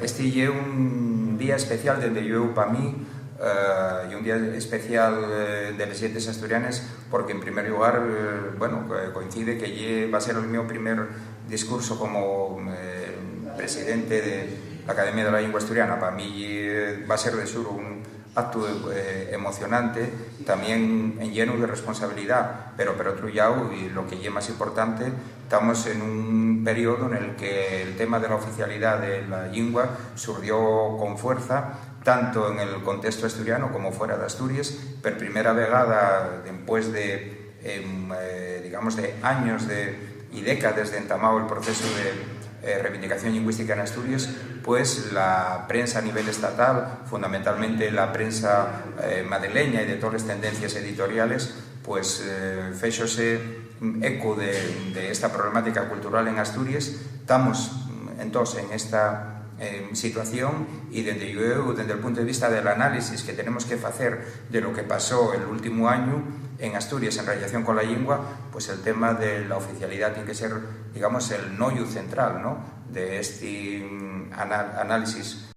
Este é un día especial dende eu para mí, e un día especial de les Lletres Asturianes porque, en primer lugar, coincide que va a ser o meu primer discurso como presidente de la Academia de la Lingua Asturiana. Para mí va a ser de sur un acto emocionante, también lleno de responsabilidad, pero por otro lado, y lo que es más importante, estamos en un periodo en el que el tema de la oficialidad de la lengua surgió con fuerza, tanto en el contexto asturiano como fuera de Asturias. Per primera vegada, después de años y décadas de entamado el proceso de reivindicación lingüística en Asturias, pues la prensa a nivel estatal, fundamentalmente la prensa madrileña y de todas las tendencias editoriales, pues fechose eco de esta problemática cultural en Asturias. Estamos entonces en esta situación, y desde el punto de vista del análisis que tenemos que hacer de lo que pasó el último año en Asturias en relación con la lengua, pues el tema de la oficialidad tiene que ser, digamos, el nollo central, ¿no?, de este análisis.